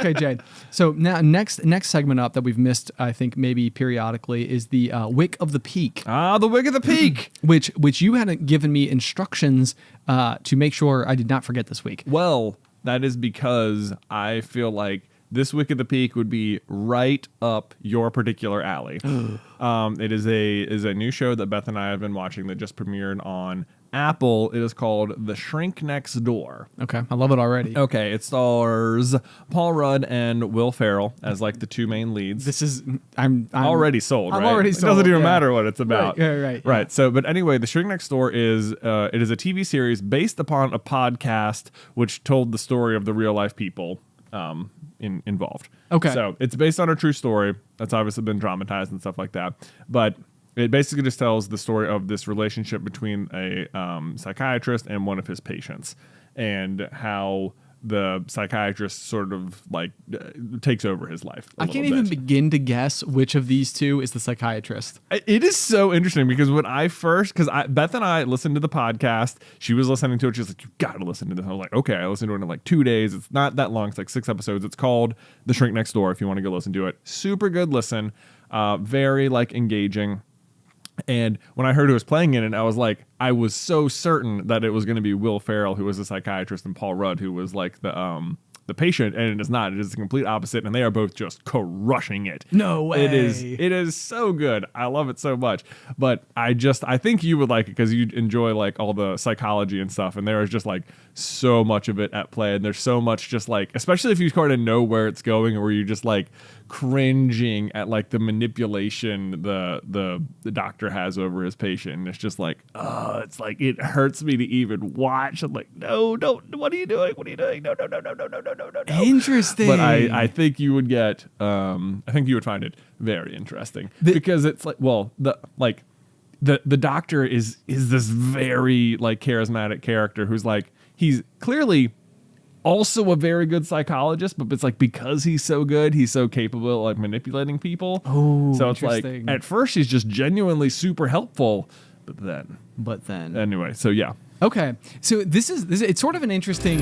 Okay, Jade. So now next segment up that we've missed, I think maybe periodically, is the Wick of the Peak. Ah, the Wick of the Peak. which you hadn't given me instructions to make sure I did not forget this week. Well, that is because I feel like this Wick of the Peak would be right up your particular alley. It is a new show that Beth and I have been watching that just premiered on Apple. It is called The Shrink Next Door. Okay, I love it already. Okay, it stars Paul Rudd and Will Ferrell as like the two main leads. This is I'm already sold. I'm right? already It sold. doesn't even matter what it's about. Right. Right. So, but anyway, The Shrink Next Door is it is a TV series based upon a podcast which told the story of the real life people involved. Okay. So it's based on a true story that's obviously been dramatized and stuff like that, but it basically just tells the story of this relationship between a psychiatrist and one of his patients, and how the psychiatrist sort of like takes over his life. I can't even begin to guess which of these two is the psychiatrist. It is so interesting because when I first, Beth and I listened to the podcast, she was listening to it. She was like, "You got to listen to this." I was like, "Okay." I listened to it in like 2 days. It's not that long. It's like 6 episodes. It's called The Shrink Next Door. If you want to go listen to it, super good listen. Very like engaging. And when I heard who was playing in it, I was like, I was so certain that it was going to be Will Ferrell, who was the psychiatrist, and Paul Rudd, who was like the patient, and it is not. It is the complete opposite, and they are both just crushing it. No way. It is so good. I love it so much. But I think you would like it because you enjoy like all the psychology and stuff, and there is just like so much of it at play, and there's so much just like, especially if you kind of know where it's going, or where you're just like cringing at like the manipulation the doctor has over his patient, and it's just like, oh, it's like it hurts me to even watch. I'm like, no, don't. What are you doing? What are you doing? No. Interesting. But I think you would get I think you would find it very interesting because it's like, well, the doctor is this very like charismatic character who's like, he's clearly also a very good psychologist, but it's like because he's so good, he's so capable of like manipulating people. Oh, so it's like at first he's just genuinely super helpful, but then anyway. Anyway, so yeah. Okay, so this is it's sort of an interesting